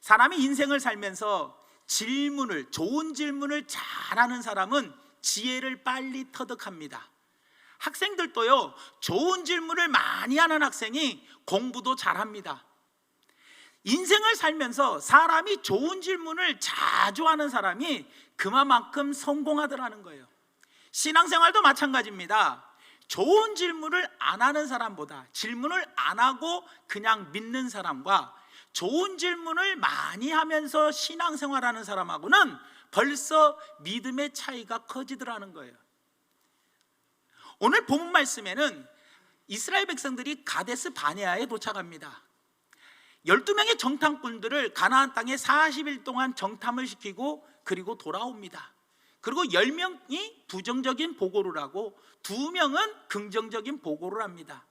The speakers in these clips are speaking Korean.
사람이 인생을 살면서 좋은 질문을 잘하는 사람은 지혜를 빨리 터득합니다. 학생들도요, 좋은 질문을 많이 하는 학생이 공부도 잘합니다. 인생을 살면서 사람이 좋은 질문을 자주 하는 사람이 그만큼 성공하더라는 거예요. 신앙생활도 마찬가지입니다. 좋은 질문을 안 하는 사람보다 질문을 안 하고 그냥 믿는 사람과 좋은 질문을 많이 하면서 신앙생활하는 사람하고는 벌써 믿음의 차이가 커지더라는 거예요. 오늘 본문 말씀에는 이스라엘 백성들이 가데스 바네아에 도착합니다. 12명의 정탐꾼들을 가나안 땅에 40일 동안 정탐을 시키고 그리고 돌아옵니다. 그리고 10명이 부정적인 보고를 하고 2명은 긍정적인 보고를 합니다.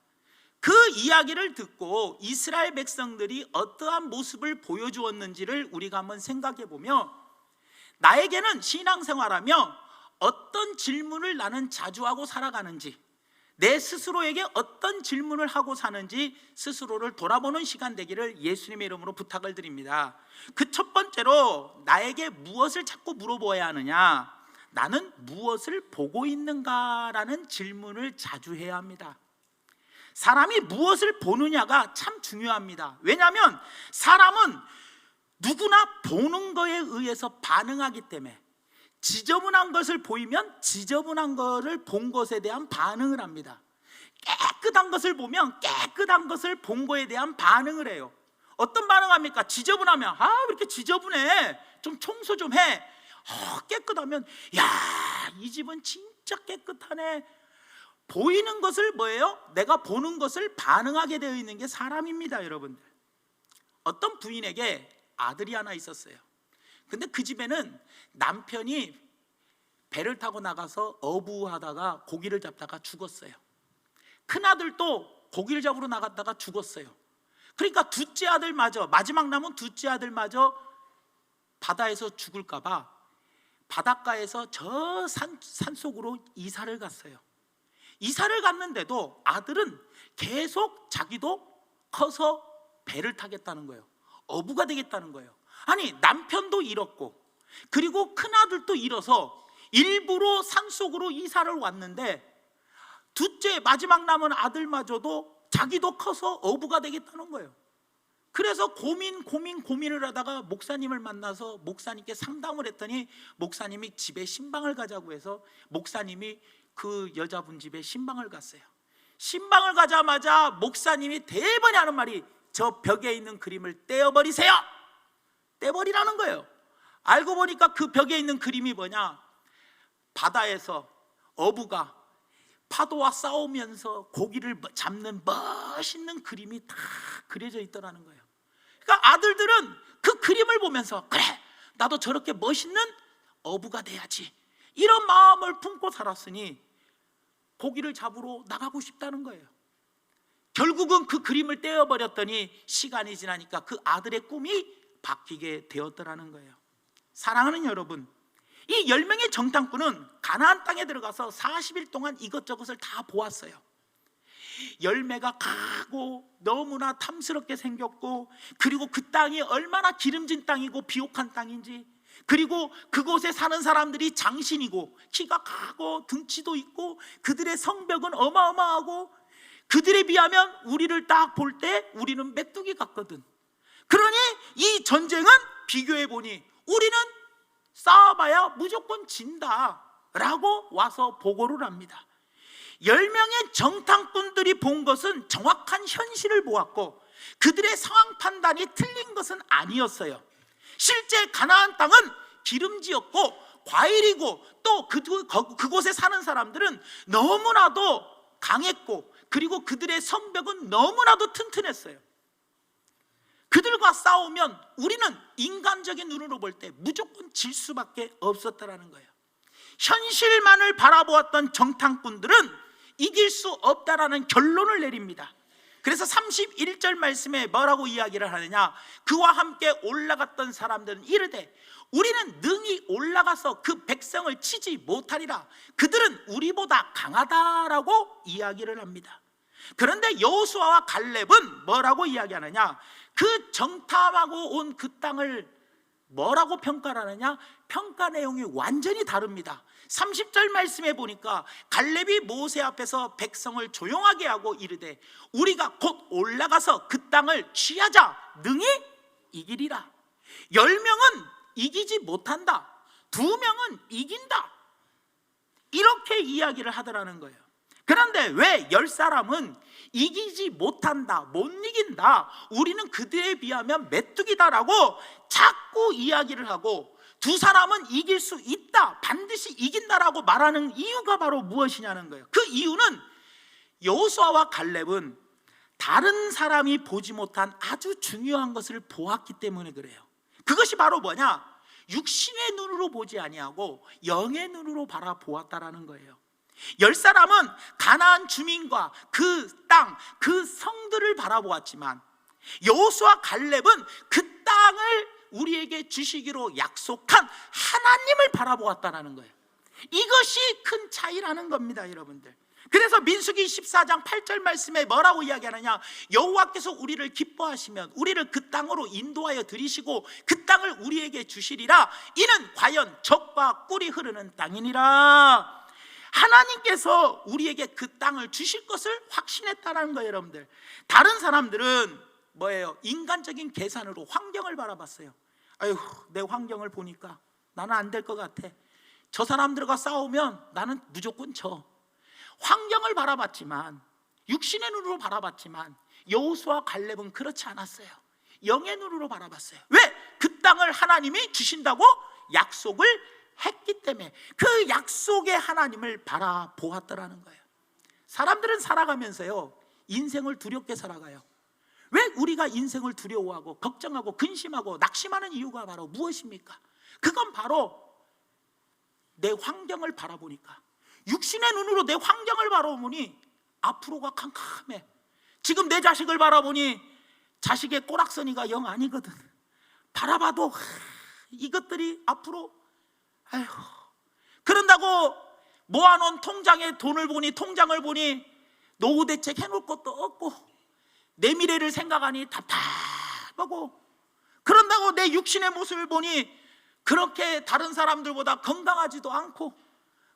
그 이야기를 듣고 이스라엘 백성들이 어떠한 모습을 보여주었는지를 우리가 한번 생각해 보며, 나에게는 신앙생활하며 어떤 질문을 나는 자주 하고 살아가는지, 내 스스로에게 어떤 질문을 하고 사는지 스스로를 돌아보는 시간 되기를 예수님의 이름으로 부탁을 드립니다. 그 첫 번째로, 나에게 무엇을 자꾸 물어보아야 하느냐, 나는 무엇을 보고 있는가라는 질문을 자주 해야 합니다. 사람이 무엇을 보느냐가 참 중요합니다. 왜냐하면 사람은 누구나 보는 거에 의해서 반응하기 때문에, 지저분한 것을 보이면 지저분한 것을 본 것에 대한 반응을 합니다. 깨끗한 것을 보면 깨끗한 것을 본 거에 대한 반응을 해요. 어떤 반응합니까? 지저분하면 왜 이렇게 지저분해? 좀 청소 좀 해. 깨끗하면 이 집은 진짜 깨끗하네. 보이는 것을 뭐예요? 내가 보는 것을 반응하게 되어 있는 게 사람입니다, 여러분들. 어떤 부인에게 아들이 하나 있었어요. 근데 그 집에는 남편이 배를 타고 나가서 어부하다가 고기를 잡다가 죽었어요. 큰아들도 고기를 잡으러 나갔다가 죽었어요. 그러니까 둘째 아들마저, 마지막 남은 둘째 아들마저 바다에서 죽을까 봐 바닷가에서 저 산속으로 이사를 갔어요. 이사를 갔는데도 아들은 계속 자기도 커서 배를 타겠다는 거예요. 어부가 되겠다는 거예요. 아니, 남편도 잃었고 그리고 큰아들도 잃어서 일부러 산속으로 이사를 왔는데, 둘째 마지막 남은 아들마저도 자기도 커서 어부가 되겠다는 거예요. 그래서 고민을 하다가 목사님을 만나서 목사님께 상담을 했더니 목사님이 집에 신방을 가자고 해서 목사님이 그 여자분 집에 신방을 갔어요. 신방을 가자마자 목사님이 대번에 하는 말이, 저 벽에 있는 그림을 떼어버리세요. 떼버리라는 거예요. 알고 보니까 그 벽에 있는 그림이 뭐냐, 바다에서 어부가 파도와 싸우면서 고기를 잡는 멋있는 그림이 다 그려져 있더라는 거예요. 그러니까 아들들은 그 그림을 보면서, 그래, 나도 저렇게 멋있는 어부가 돼야지, 이런 마음을 품고 살았으니 고기를 잡으러 나가고 싶다는 거예요. 결국은 그 그림을 떼어버렸더니 시간이 지나니까 그 아들의 꿈이 바뀌게 되었더라는 거예요. 사랑하는 여러분, 이 10명의 정탐꾼은 가나안 땅에 들어가서 40일 동안 이것저것을 다 보았어요. 열매가 가고 너무나 탐스럽게 생겼고, 그리고 그 땅이 얼마나 기름진 땅이고 비옥한 땅인지, 그리고 그곳에 사는 사람들이 장신이고 키가 크고 등치도 있고 그들의 성벽은 어마어마하고, 그들에 비하면 우리를 딱 볼 때 우리는 메뚜기 같거든. 그러니 이 전쟁은 비교해 보니 우리는 싸워봐야 무조건 진다 라고 와서 보고를 합니다. 10명의 정탐꾼들이 본 것은 정확한 현실을 보았고 그들의 상황 판단이 틀린 것은 아니었어요. 실제 가나안 땅은 기름지었고 과일이고, 또 그곳에 사는 사람들은 너무나도 강했고, 그리고 그들의 성벽은 너무나도 튼튼했어요. 그들과 싸우면 우리는 인간적인 눈으로 볼 때 무조건 질 수밖에 없었다라는 거예요. 현실만을 바라보았던 정탐꾼들은 이길 수 없다라는 결론을 내립니다. 그래서 31절 말씀에 뭐라고 이야기를 하느냐, 그와 함께 올라갔던 사람들은 이르되 우리는 능히 올라가서 그 백성을 치지 못하리라, 그들은 우리보다 강하다라고 이야기를 합니다. 그런데 여호수아와 갈렙은 뭐라고 이야기하느냐, 그 정탐하고 온 그 땅을 뭐라고 평가를 하느냐? 평가 내용이 완전히 다릅니다. 30절 말씀에 보니까 갈렙이 모세 앞에서 백성을 조용하게 하고 이르되 우리가 곧 올라가서 그 땅을 취하자 능히 이기리라. 10명은 이기지 못한다, 2명은 이긴다, 이렇게 이야기를 하더라는 거예요. 그런데 왜 10사람은 이기지 못한다, 못 이긴다, 우리는 그들에 비하면 메뚜기다라고 자꾸 이야기를 하고 2사람은 이길 수 있다, 반드시 이긴다라고 말하는 이유가 바로 무엇이냐는 거예요. 그 이유는 여호수아와 갈렙은 다른 사람이 보지 못한 아주 중요한 것을 보았기 때문에 그래요. 그것이 바로 뭐냐? 육신의 눈으로 보지 아니하고 영의 눈으로 바라보았다라는 거예요. 10사람은 가나안 주민과 그 땅, 그 성들을 바라보았지만 여호수아 갈렙은 그 땅을 우리에게 주시기로 약속한 하나님을 바라보았다는 거예요. 이것이 큰 차이라는 겁니다, 여러분들. 그래서 민수기 14장 8절 말씀에 뭐라고 이야기하느냐? 여호와께서 우리를 기뻐하시면 우리를 그 땅으로 인도하여 들이시고 그 땅을 우리에게 주시리라. 이는 과연 젖과 꿀이 흐르는 땅이니라. 하나님께서 우리에게 그 땅을 주실 것을 확신했다는 거예요, 여러분들. 다른 사람들은 뭐예요? 인간적인 계산으로 환경을 바라봤어요. 아유, 내 환경을 보니까 나는 안 될 것 같아. 저 사람들과 싸우면 나는 무조건 져. 환경을 바라봤지만, 육신의 눈으로 바라봤지만 여호수아 갈렙은 그렇지 않았어요. 영의 눈으로 바라봤어요. 왜? 그 땅을 하나님이 주신다고 약속을 했기 때문에 그 약속의 하나님을 바라보았더라는 거예요. 사람들은 살아가면서요, 인생을 두렵게 살아가요. 왜 우리가 인생을 두려워하고 걱정하고 근심하고 낙심하는 이유가 바로 무엇입니까? 그건 바로 내 환경을 바라보니까, 육신의 눈으로 내 환경을 바라보니 앞으로가 캄캄해. 지금 내 자식을 바라보니 자식의 꼬락서니가 영 아니거든. 바라봐도 이것들이 앞으로, 아휴, 그런다고 모아놓은 통장에 돈을 보니, 통장을 보니 노후 대책 해놓을 것도 없고 내 미래를 생각하니 답답하고, 그런다고 내 육신의 모습을 보니 그렇게 다른 사람들보다 건강하지도 않고,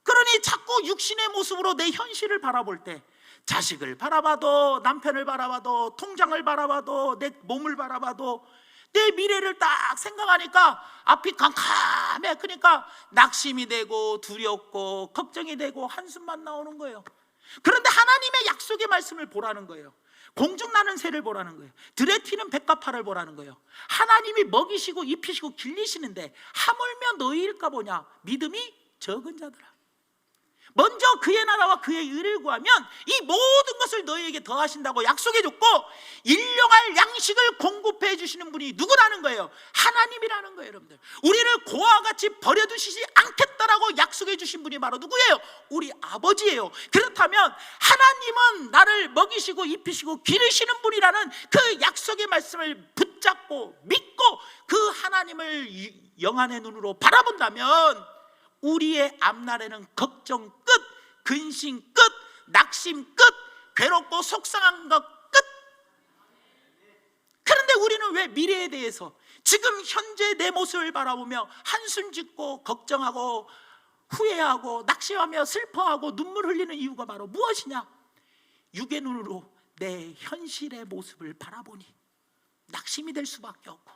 그러니 자꾸 육신의 모습으로 내 현실을 바라볼 때, 자식을 바라봐도, 남편을 바라봐도, 통장을 바라봐도, 내 몸을 바라봐도 내 미래를 딱 생각하니까 앞이 캄캄해. 그러니까 낙심이 되고 두렵고 걱정이 되고 한숨만 나오는 거예요. 그런데 하나님의 약속의 말씀을 보라는 거예요. 공중나는 새를 보라는 거예요. 들에 튀는 백합화를 보라는 거예요. 하나님이 먹이시고 입히시고 길리시는데 하물며 너희일까 보냐? 믿음이 적은 자들아. 먼저 그의 나라와 그의 의를 구하면 이 모든 것을 너희에게 더하신다고 약속해줬고, 일용할 양식을 공급해 주시는 분이 누구라는 거예요? 하나님이라는 거예요, 여러분들. 우리를 고아와 같이 버려두시지 않겠다라고 약속해 주신 분이 바로 누구예요? 우리 아버지예요. 그렇다면 하나님은 나를 먹이시고 입히시고 기르시는 분이라는 그 약속의 말씀을 붙잡고 믿고 그 하나님을 영안의 눈으로 바라본다면 우리의 앞날에는 걱정 끝, 근심 끝, 낙심 끝, 괴롭고 속상한 것 끝. 그런데 우리는 왜 미래에 대해서 지금 현재 내 모습을 바라보며 한숨 짓고 걱정하고 후회하고 낙심하며 슬퍼하고 눈물 흘리는 이유가 바로 무엇이냐? 육의 눈으로 내 현실의 모습을 바라보니 낙심이 될 수밖에 없고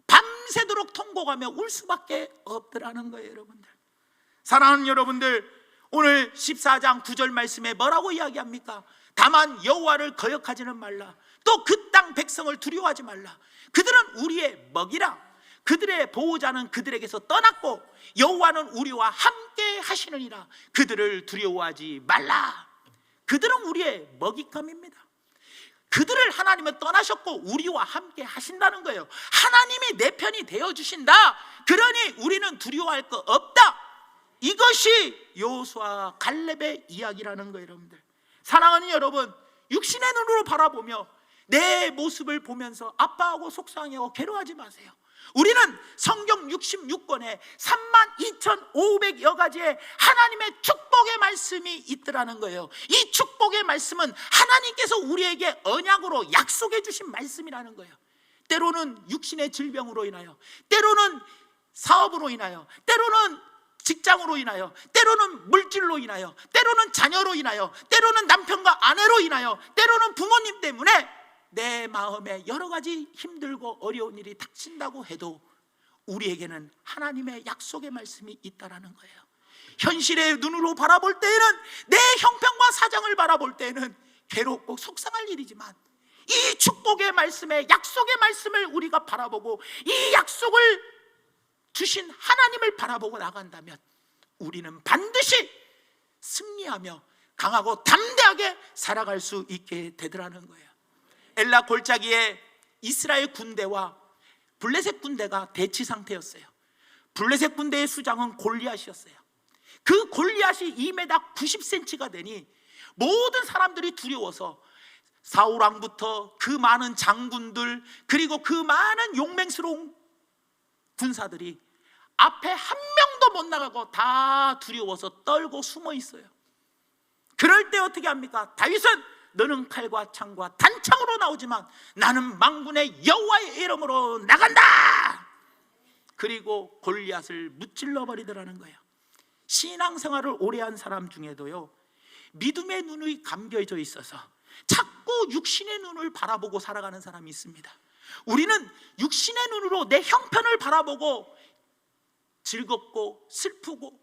밤새도록 통곡하며 울 수밖에 없더라는 거예요, 여러분들. 사랑하는 여러분들, 오늘 14장 9절 말씀에 뭐라고 이야기합니까? 다만 여호와를 거역하지는 말라. 또 그 땅 백성을 두려워하지 말라. 그들은 우리의 먹이라. 그들의 보호자는 그들에게서 떠났고 여호와는 우리와 함께 하시느니라. 그들을 두려워하지 말라. 그들은 우리의 먹잇감입니다. 그들을 하나님은 떠나셨고 우리와 함께 하신다는 거예요. 하나님이 내 편이 되어주신다. 그러니 우리는 두려워할 거 없다. 이것이 여호수아 갈렙의 이야기라는 거예요, 여러분들. 사랑하는 여러분, 육신의 눈으로 바라보며 내 모습을 보면서 아파하고 속상해하고 괴로워하지 마세요. 우리는 성경 66권에 32,500여 가지의 하나님의 축복의 말씀이 있더라는 거예요. 이 축복의 말씀은 하나님께서 우리에게 언약으로 약속해 주신 말씀이라는 거예요. 때로는 육신의 질병으로 인하여, 때로는 사업으로 인하여, 때로는 직장으로 인하여, 때로는 물질로 인하여, 때로는 자녀로 인하여, 때로는 남편과 아내로 인하여, 때로는 부모님 때문에 내 마음에 여러 가지 힘들고 어려운 일이 닥친다고 해도 우리에게는 하나님의 약속의 말씀이 있다라는 거예요. 현실의 눈으로 바라볼 때에는, 내 형편과 사정을 바라볼 때에는 괴롭고 속상할 일이지만, 이 축복의 말씀에, 약속의 말씀을 우리가 바라보고 이 약속을 주신 하나님을 바라보고 나간다면 우리는 반드시 승리하며 강하고 담대하게 살아갈 수 있게 되더라는 거예요. 엘라 골짜기에 이스라엘 군대와 블레셋 군대가 대치 상태였어요. 블레셋 군대의 수장은 골리앗이었어요. 그 골리앗이 2m 90cm가 되니 모든 사람들이 두려워서 사울 왕부터 그 많은 장군들, 그리고 그 많은 용맹스러운 군사들이 앞에 한 명도 못 나가고 다 두려워서 떨고 숨어 있어요. 그럴 때 어떻게 합니까? 다윗은 너는 칼과 창과 단창으로 나오지만 나는 만군의 여호와의 이름으로 나간다. 그리고 골리앗을 무찔러 버리더라는 거예요. 신앙생활을 오래 한 사람 중에도요, 믿음의 눈이 감겨져 있어서 자꾸 육신의 눈을 바라보고 살아가는 사람이 있습니다. 우리는 육신의 눈으로 내 형편을 바라보고 즐겁고 슬프고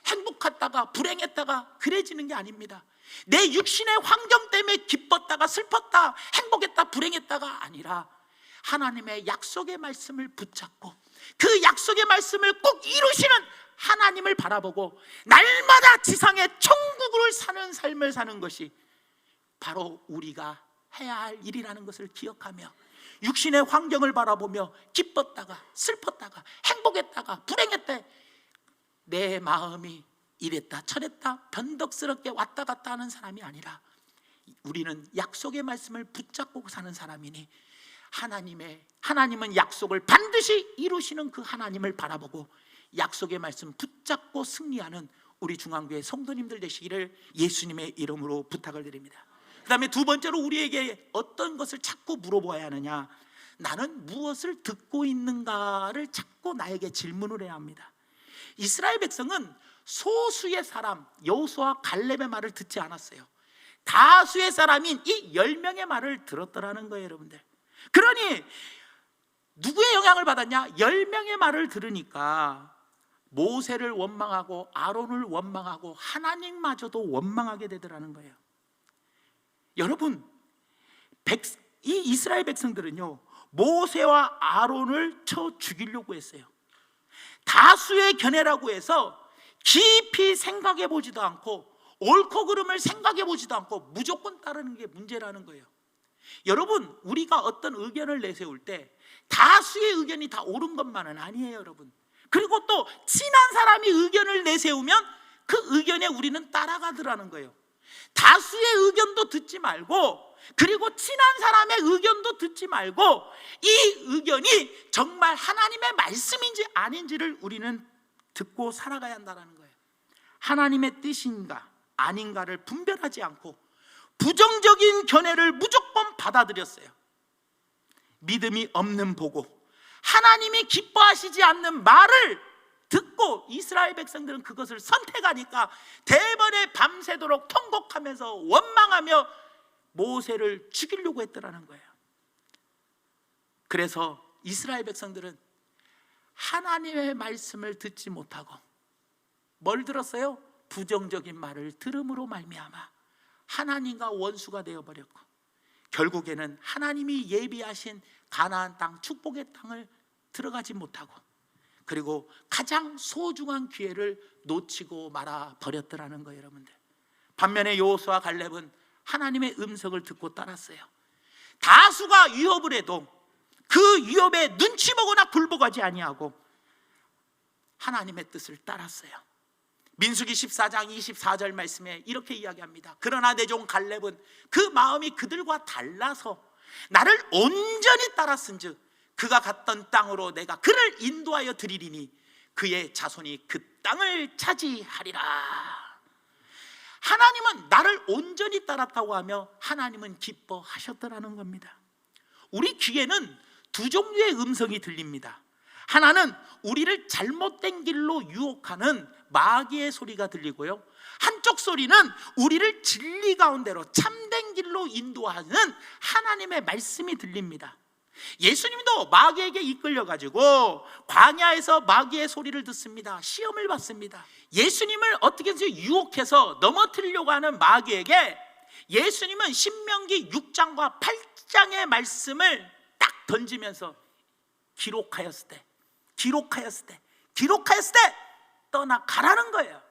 행복했다가 불행했다가 그래지는 게 아닙니다. 내 육신의 환경 때문에 기뻤다가 슬펐다, 행복했다, 불행했다가 아니라 하나님의 약속의 말씀을 붙잡고 그 약속의 말씀을 꼭 이루시는 하나님을 바라보고 날마다 지상의 천국을 사는 삶을 사는 것이 바로 우리가 해야 할 일이라는 것을 기억하며, 육신의 환경을 바라보며 기뻤다가 슬펐다가 행복했다가 불행했다, 내 마음이 이랬다 저랬다 변덕스럽게 왔다 갔다 하는 사람이 아니라, 우리는 약속의 말씀을 붙잡고 사는 사람이니 하나님은 약속을 반드시 이루시는 그 하나님을 바라보고 약속의 말씀 붙잡고 승리하는 우리 중앙교회 성도님들 되시기를 예수님의 이름으로 부탁을 드립니다. 그 다음에 두 번째로 우리에게 어떤 것을 자꾸 물어보아야 하느냐, 나는 무엇을 듣고 있는가를 자꾸 나에게 질문을 해야 합니다. 이스라엘 백성은 소수의 사람 여호수아 갈렙의 말을 듣지 않았어요. 다수의 사람인 이 10명의 말을 들었더라는 거예요, 여러분들. 그러니 누구의 영향을 받았냐? 10명의 말을 들으니까 모세를 원망하고 아론을 원망하고 하나님마저도 원망하게 되더라는 거예요. 여러분, 이 이스라엘 백성들은요, 모세와 아론을 쳐 죽이려고 했어요. 다수의 견해라고 해서 깊이 생각해 보지도 않고 옳고 그름을 생각해 보지도 않고 무조건 따르는 게 문제라는 거예요. 여러분, 우리가 어떤 의견을 내세울 때 다수의 의견이 다 옳은 것만은 아니에요, 여러분. 그리고 또 친한 사람이 의견을 내세우면 그 의견에 우리는 따라가더라는 거예요. 다수의 의견도 듣지 말고, 그리고 친한 사람의 의견도 듣지 말고, 이 의견이 정말 하나님의 말씀인지 아닌지를 우리는 듣고 살아가야 한다는 거예요. 하나님의 뜻인가 아닌가를 분별하지 않고 부정적인 견해를 무조건 받아들였어요. 믿음이 없는 보고 하나님이 기뻐하시지 않는 말을 듣고 이스라엘 백성들은 그것을 선택하니까 대번에 밤새도록 통곡하면서 원망하며 모세를 죽이려고 했더라는 거예요. 그래서 이스라엘 백성들은 하나님의 말씀을 듣지 못하고 뭘 들었어요? 부정적인 말을 들음으로 말미암아 하나님과 원수가 되어버렸고, 결국에는 하나님이 예비하신 가나안 땅, 축복의 땅을 들어가지 못하고, 그리고 가장 소중한 기회를 놓치고 말아 버렸더라는 거예요, 여러분들. 반면에 여호수아 갈렙은 하나님의 음성을 듣고 따랐어요. 다수가 위협을 해도 그 위협에 눈치 보거나 굴복하지 아니하고 하나님의 뜻을 따랐어요. 민수기 14장 24절 말씀에 이렇게 이야기합니다. 그러나 내 종 갈렙은 그 마음이 그들과 달라서 나를 온전히 따랐은즉 그가 갔던 땅으로 내가 그를 인도하여 드리리니 그의 자손이 그 땅을 차지하리라. 하나님은 나를 온전히 따랐다고 하며 하나님은 기뻐하셨더라는 겁니다. 우리 귀에는 두 종류의 음성이 들립니다. 하나는 우리를 잘못된 길로 유혹하는 마귀의 소리가 들리고요, 한쪽 소리는 우리를 진리 가운데로 참된 길로 인도하는 하나님의 말씀이 들립니다. 예수님도 마귀에게 이끌려가지고 광야에서 마귀의 소리를 듣습니다. 시험을 받습니다. 예수님을 어떻게든지 유혹해서 넘어뜨리려고 하는 마귀에게 예수님은 신명기 6장과 8장의 말씀을 딱 던지면서 기록하였을 때 떠나가라는 거예요.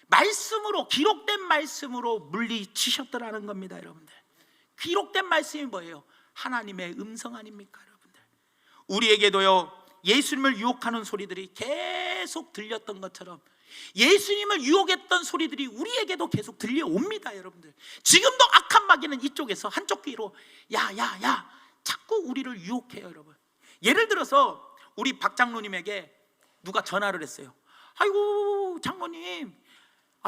말씀으로, 기록된 말씀으로 물리치셨더라는 겁니다. 여러분들, 기록된 말씀이 뭐예요? 하나님의 음성 아닙니까? 여러분들, 우리에게도요 예수님을 유혹하는 소리들이 계속 들렸던 것처럼 예수님을 유혹했던 소리들이 우리에게도 계속 들려옵니다. 여러분들, 지금도 악한 마귀는 이쪽에서 한쪽 귀로 야야야 자꾸 우리를 유혹해요. 여러분, 예를 들어서 우리 박 장로님에게 누가 전화를 했어요. 아이고 장로님,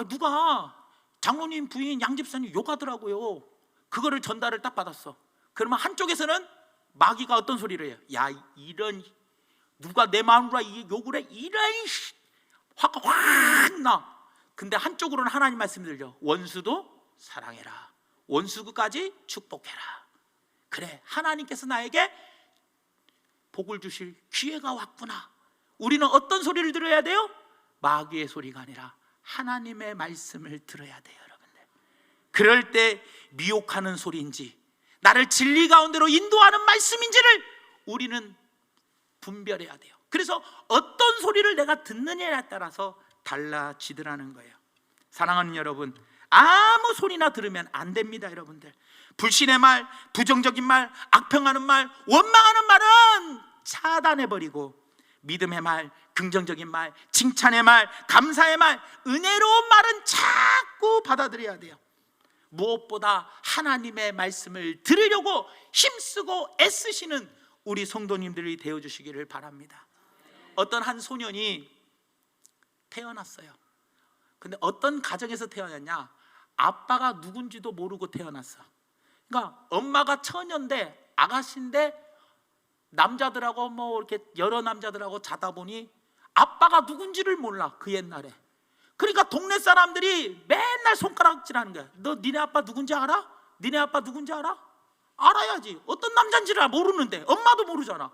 누가 장로님 부인 양 집사님 욕하더라고요. 그거를 전달을 딱 받았어. 그러면 한쪽에서는 마귀가 어떤 소리를 해요? 야, 이런, 누가 내 마누라 욕을 해? 이런 화가 확 나. 근데 한쪽으로는 하나님 말씀이 들려. 원수도 사랑해라, 원수까지 축복해라. 그래, 하나님께서 나에게 복을 주실 기회가 왔구나. 우리는 어떤 소리를 들어야 돼요? 마귀의 소리가 아니라 하나님의 말씀을 들어야 돼요. 여러분들, 그럴 때 미혹하는 소리인지 나를 진리 가운데로 인도하는 말씀인지를 우리는 분별해야 돼요. 그래서 어떤 소리를 내가 듣느냐에 따라서 달라지더라는 거예요. 사랑하는 여러분, 아무 소리나 들으면 안 됩니다. 여러분들, 불신의 말, 부정적인 말, 악평하는 말, 원망하는 말은 차단해버리고 믿음의 말, 긍정적인 말, 칭찬의 말, 감사의 말, 은혜로운 말은 자꾸 받아들여야 돼요. 무엇보다 하나님의 말씀을 들으려고 힘쓰고 애쓰시는 우리 성도님들이 되어주시기를 바랍니다. 어떤 한 소년이 태어났어요. 근데 어떤 가정에서 태어났냐? 아빠가 누군지도 모르고 태어났어. 그러니까 엄마가 처녀인데, 아가씨인데 남자들하고 뭐 이렇게 여러 남자들하고 자다 보니 아빠가 누군지를 몰라. 그 옛날에. 그러니까 동네 사람들이 맨날 손가락질하는 거야. 너 니네 아빠 누군지 알아? 니네 아빠 누군지 알아? 알아야지. 어떤 남자인지를 모르는데 엄마도 모르잖아.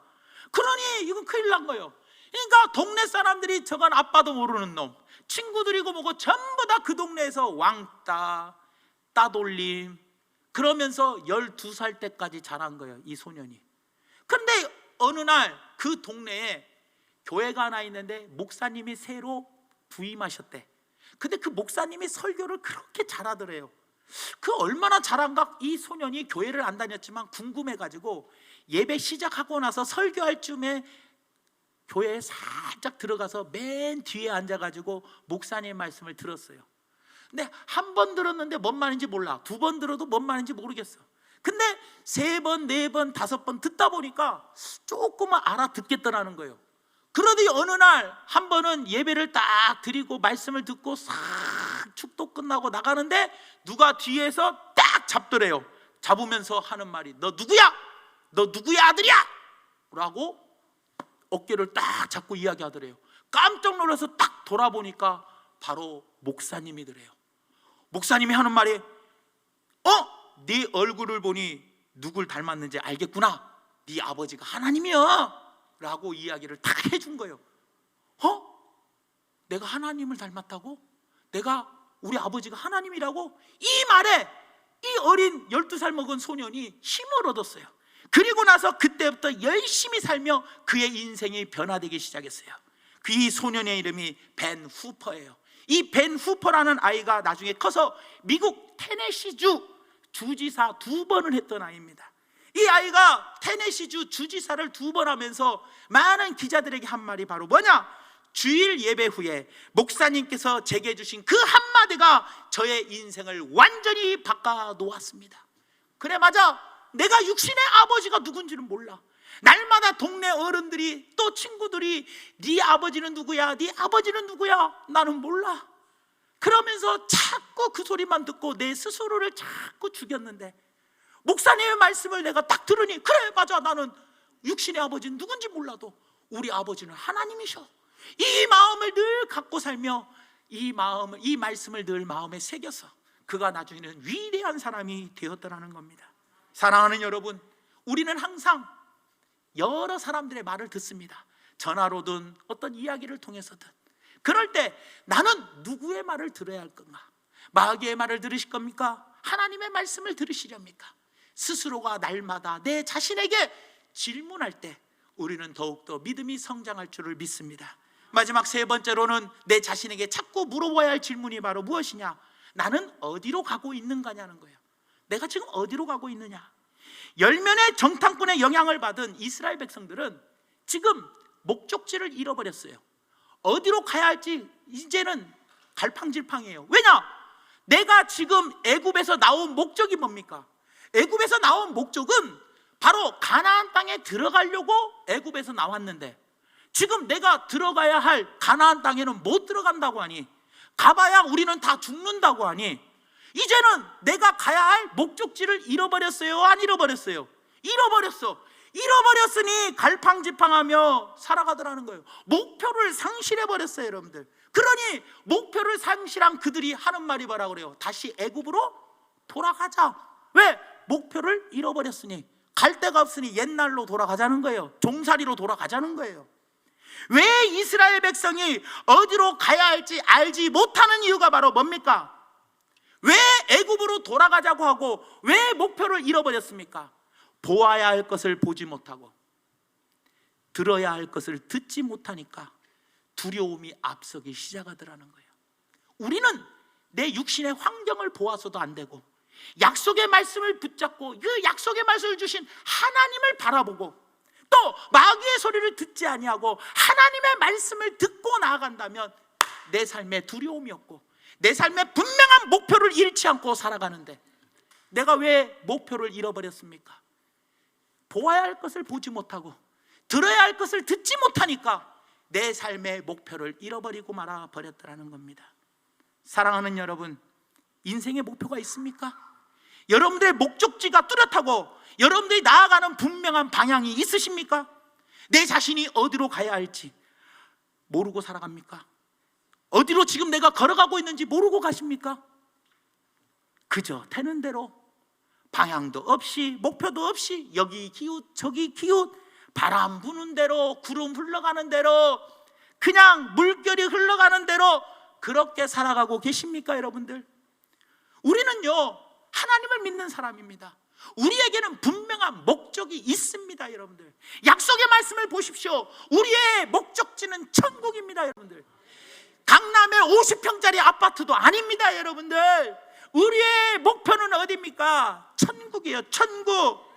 그러니 이건 큰일 난 거예요. 그러니까 동네 사람들이 저건 아빠도 모르는 놈, 친구들이고 뭐고 전부 다 그 동네에서 왕따, 따돌림 그러면서 12살 때까지 자란 거예요, 이 소년이. 그런데 어느 날 그 동네에 교회가 하나 있는데 목사님이 새로 부임하셨대. 근데 그 목사님이 설교를 그렇게 잘하더래요. 그 얼마나 잘한가 이 소년이 교회를 안 다녔지만 궁금해가지고 예배 시작하고 나서 설교할 쯤에 교회에 살짝 들어가서 맨 뒤에 앉아가지고 목사님의 말씀을 들었어요. 근데 한 번 들었는데 뭔 말인지 몰라. 두 번 들어도 뭔 말인지 모르겠어. 근데 3번, 4번, 5번 듣다 보니까 조금은 알아듣겠더라는 거예요. 그러더니 어느 날 한 번은 예배를 딱 드리고 말씀을 듣고 싹 축도 끝나고 나가는데 누가 뒤에서 딱 잡더래요. 잡으면서 하는 말이 너 누구야? 너 누구의 아들이야? 라고 어깨를 딱 잡고 이야기하더래요. 깜짝 놀라서 딱 돌아보니까 바로 목사님이더래요. 목사님이 하는 말이 네 얼굴을 보니 누굴 닮았는지 알겠구나. 네 아버지가 하나님이야 라고 이야기를 딱 해준 거예요. 내가 하나님을 닮았다고? 내가 우리 아버지가 하나님이라고? 이 말에 이 어린 12살 먹은 소년이 힘을 얻었어요. 그리고 나서 그때부터 열심히 살며 그의 인생이 변화되기 시작했어요. 그 소년의 이름이 벤 후퍼예요. 이 벤 후퍼라는 아이가 나중에 커서 미국 테네시주 주지사 2번을 했던 아이입니다. 이 아이가 테네시주 주지사를 2번 하면서 많은 기자들에게 한 말이 바로 뭐냐? 주일 예배 후에 목사님께서 제게 주신 그 한마디가 저의 인생을 완전히 바꿔 놓았습니다. 그래, 맞아. 내가 육신의 아버지가 누군지는 몰라. 날마다 동네 어른들이 또 친구들이 네 아버지는 누구야? 네 아버지는 누구야? 나는 몰라. 그러면서 자꾸 그 소리만 듣고 내 스스로를 자꾸 죽였는데 목사님의 말씀을 내가 딱 들으니 그래, 맞아. 나는 육신의 아버지는 누군지 몰라도 우리 아버지는 하나님이셔. 이 마음을 늘 갖고 살며 이 말씀을 늘 마음에 새겨서 그가 나중에는 위대한 사람이 되었더라는 겁니다. 사랑하는 여러분, 우리는 항상 여러 사람들의 말을 듣습니다. 전화로든 어떤 이야기를 통해서든. 그럴 때 나는 누구의 말을 들어야 할 건가? 마귀의 말을 들으실 겁니까? 하나님의 말씀을 들으시렵니까? 스스로가 날마다 내 자신에게 질문할 때 우리는 더욱더 믿음이 성장할 줄을 믿습니다. 마지막 세 번째로는 내 자신에게 자꾸 물어봐야 할 질문이 바로 무엇이냐? 나는 어디로 가고 있는가냐는 거예요. 내가 지금 어디로 가고 있느냐? 열면의 정탐꾼의 영향을 받은 이스라엘 백성들은 지금 목적지를 잃어버렸어요. 어디로 가야 할지 이제는 갈팡질팡해요. 왜냐? 내가 지금 애굽에서 나온 목적이 뭡니까? 애굽에서 나온 목적은 바로 가나안 땅에 들어가려고 애굽에서 나왔는데 지금 내가 들어가야 할 가나안 땅에는 못 들어간다고 하니, 가봐야 우리는 다 죽는다고 하니 이제는 내가 가야 할 목적지를 잃어버렸어요? 안 잃어버렸어요? 잃어버렸으니 갈팡질팡하며 살아가더라는 거예요. 목표를 상실해버렸어요, 여러분들. 그러니 목표를 상실한 그들이 하는 말이 뭐라고 그래요? 다시 애굽으로 돌아가자. 왜? 목표를 잃어버렸으니, 갈 데가 없으니 옛날로 돌아가자는 거예요. 종살이로 돌아가자는 거예요. 왜 이스라엘 백성이 어디로 가야 할지 알지 못하는 이유가 바로 뭡니까? 왜 애굽으로 돌아가자고 하고 왜 목표를 잃어버렸습니까? 보아야 할 것을 보지 못하고 들어야 할 것을 듣지 못하니까 두려움이 앞서기 시작하더라는 거예요. 우리는 내 육신의 환경을 보아서도 안 되고 약속의 말씀을 붙잡고 그 약속의 말씀을 주신 하나님을 바라보고 또 마귀의 소리를 듣지 아니하고 하나님의 말씀을 듣고 나아간다면 내 삶에 두려움이 없고 내 삶에 분명한 목표를 잃지 않고 살아가는데 내가 왜 목표를 잃어버렸습니까? 보아야 할 것을 보지 못하고 들어야 할 것을 듣지 못하니까 내 삶의 목표를 잃어버리고 말아버렸다는 겁니다. 사랑하는 여러분, 인생의 목표가 있습니까? 여러분들의 목적지가 뚜렷하고 여러분들이 나아가는 분명한 방향이 있으십니까? 내 자신이 어디로 가야 할지 모르고 살아갑니까? 어디로 지금 내가 걸어가고 있는지 모르고 가십니까? 그저 되는 대로 방향도 없이 목표도 없이 여기 기웃 저기 기웃 바람 부는 대로 구름 흘러가는 대로 그냥 물결이 흘러가는 대로 그렇게 살아가고 계십니까, 여러분들? 우리는요, 하나님을 믿는 사람입니다. 우리에게는 분명한 목적이 있습니다, 여러분들. 약속의 말씀을 보십시오. 우리의 목적지는 천국입니다, 여러분들. 강남의 50평짜리 아파트도 아닙니다, 여러분들. 우리의 목표는 어디입니까? 천국이에요, 천국.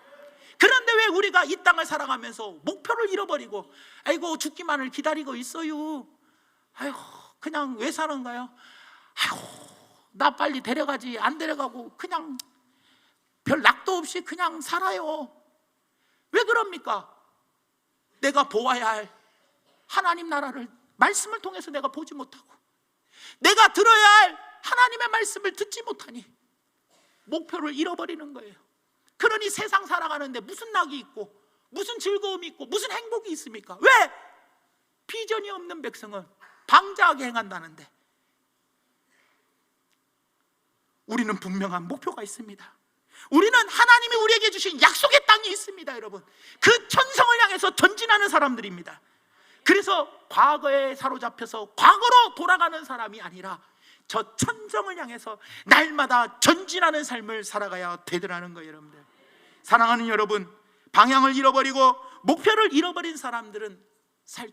그런데 왜 우리가 이 땅을 살아가면서 목표를 잃어버리고 아이고 죽기만을 기다리고 있어요. 아이고 그냥 왜 사는가요? 아이고 나 빨리 데려가지. 안 데려가고 그냥 별 낙도 없이 그냥 살아요. 왜 그럽니까? 내가 보아야 할 하나님 나라를 말씀을 통해서 내가 보지 못하고 내가 들어야 할 하나님의 말씀을 듣지 못하니 목표를 잃어버리는 거예요. 그러니 세상 살아가는데 무슨 낙이 있고 무슨 즐거움이 있고 무슨 행복이 있습니까? 왜? 비전이 없는 백성은 방자하게 행한다는데 우리는 분명한 목표가 있습니다. 우리는 하나님이 우리에게 주신 약속의 땅이 있습니다, 여러분. 그 천성을 향해서 전진하는 사람들입니다. 그래서 과거에 사로잡혀서 과거로 돌아가는 사람이 아니라 저 천성을 향해서 날마다 전진하는 삶을 살아가야 되더라는 거예요, 여러분들. 사랑하는 여러분, 방향을 잃어버리고 목표를 잃어버린 사람들은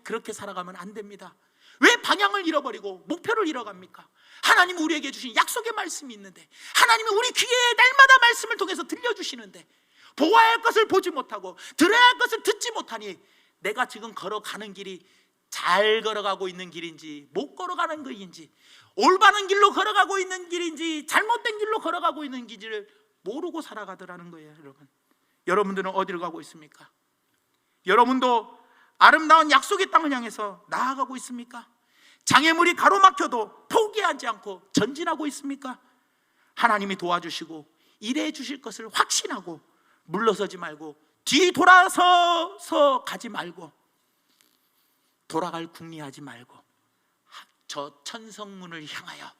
그렇게 살아가면 안 됩니다. 왜 방향을 잃어버리고 목표를 잃어갑니까? 하나님이 우리에게 주신 약속의 말씀이 있는데 하나님이 우리 귀에 날마다 말씀을 통해서 들려주시는데 보아야 할 것을 보지 못하고 들어야 할 것을 듣지 못하니 내가 지금 걸어가는 길이 잘 걸어가고 있는 길인지 못 걸어가는 길인지 올바른 길로 걸어가고 있는 길인지 잘못된 길로 걸어가고 있는 길을 모르고 살아가더라는 거예요, 여러분. 여러분들은 어디로 가고 있습니까? 여러분도 아름다운 약속의 땅을 향해서 나아가고 있습니까? 장애물이 가로막혀도 포기하지 않고 전진하고 있습니까? 하나님이 도와주시고 일해 주실 것을 확신하고 물러서지 말고 뒤돌아서서 가지 말고, 돌아갈 궁리하지 말고 저 천성문을 향하여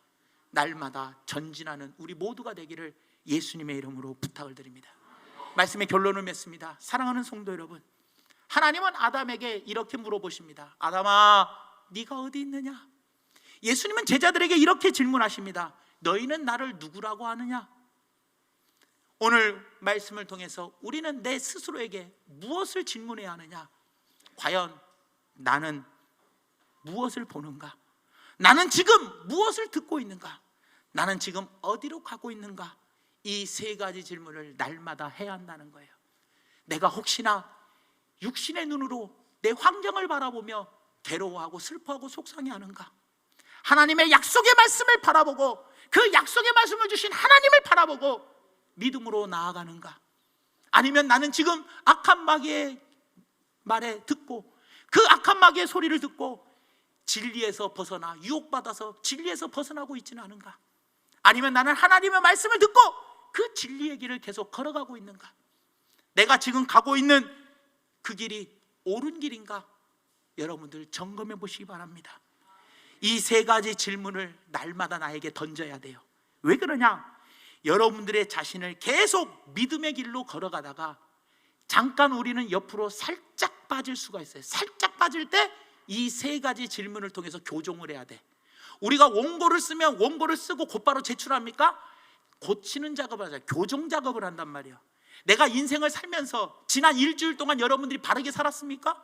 날마다 전진하는 우리 모두가 되기를 예수님의 이름으로 부탁을 드립니다. 말씀의 결론을 맺습니다. 사랑하는 성도 여러분, 하나님은 아담에게 이렇게 물어보십니다. 아담아, 네가 어디 있느냐? 예수님은 제자들에게 이렇게 질문하십니다. 너희는 나를 누구라고 하느냐? 오늘 말씀을 통해서 우리는 내 스스로에게 무엇을 질문해야 하느냐? 과연 나는 무엇을 보는가? 나는 지금 무엇을 듣고 있는가? 나는 지금 어디로 가고 있는가? 이 세 가지 질문을 날마다 해야 한다는 거예요. 내가 혹시나 육신의 눈으로 내 환경을 바라보며 괴로워하고 슬퍼하고 속상해하는가? 하나님의 약속의 말씀을 바라보고 그 약속의 말씀을 주신 하나님을 바라보고 믿음으로 나아가는가? 아니면 나는 지금 악한 마귀의 말에 듣고 그 악한 마귀의 소리를 듣고 진리에서 벗어나 유혹받아서 진리에서 벗어나고 있지는 않은가? 아니면 나는 하나님의 말씀을 듣고 그 진리의 길을 계속 걸어가고 있는가? 내가 지금 가고 있는 그 길이 옳은 길인가? 여러분들 점검해 보시기 바랍니다. 이 세 가지 질문을 날마다 나에게 던져야 돼요. 왜 그러냐? 여러분들의 자신을 계속 믿음의 길로 걸어가다가 잠깐 우리는 옆으로 살짝 빠질 수가 있어요. 살짝 빠질 때 이 세 가지 질문을 통해서 교정을 해야 돼. 우리가 원고를 쓰면 원고를 쓰고 곧바로 제출합니까? 고치는 작업을 하자. 교정 작업을 한단 말이에요. 내가 인생을 살면서 지난 일주일 동안 여러분들이 바르게 살았습니까?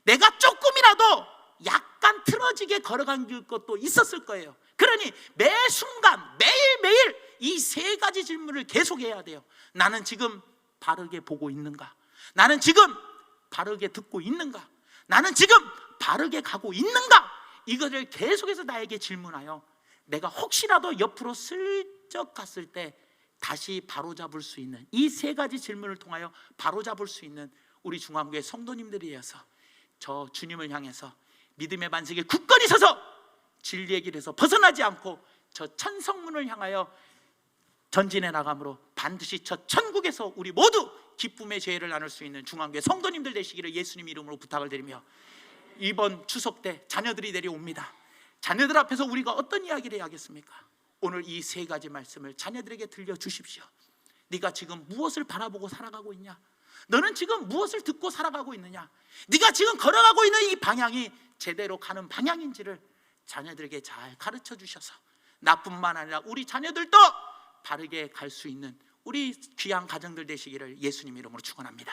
내가 조금이라도 약간 틀어지게 걸어간 것도 있었을 거예요. 그러니 매 순간 매일매일 이 세 가지 질문을 계속해야 돼요. 나는 지금 바르게 보고 있는가? 나는 지금 바르게 듣고 있는가? 나는 지금 바르게 가고 있는가? 이것을 계속해서 나에게 질문하여 내가 혹시라도 옆으로 슬쩍 갔을 때 다시 바로잡을 수 있는 이 세 가지 질문을 통하여 바로잡을 수 있는 우리 중앙교회 성도님들이어서 저 주님을 향해서 믿음의 반석에 굳건히 서서 진리의 길에서 벗어나지 않고 저 천성문을 향하여 전진해 나감으로 반드시 저 천국에서 우리 모두 기쁨의 제회를 나눌 수 있는 중앙교회 성도님들 되시기를 예수님 이름으로 부탁을 드리며, 이번 추석 때 자녀들이 내려옵니다. 자녀들 앞에서 우리가 어떤 이야기를 해야 하겠습니까? 오늘 이 세 가지 말씀을 자녀들에게 들려주십시오. 네가 지금 무엇을 바라보고 살아가고 있냐? 너는 지금 무엇을 듣고 살아가고 있느냐? 네가 지금 걸어가고 있는 이 방향이 제대로 가는 방향인지를 자녀들에게 잘 가르쳐 주셔서 나뿐만 아니라 우리 자녀들도 바르게 갈 수 있는 우리 귀한 가정들 되시기를 예수님 이름으로 축원합니다.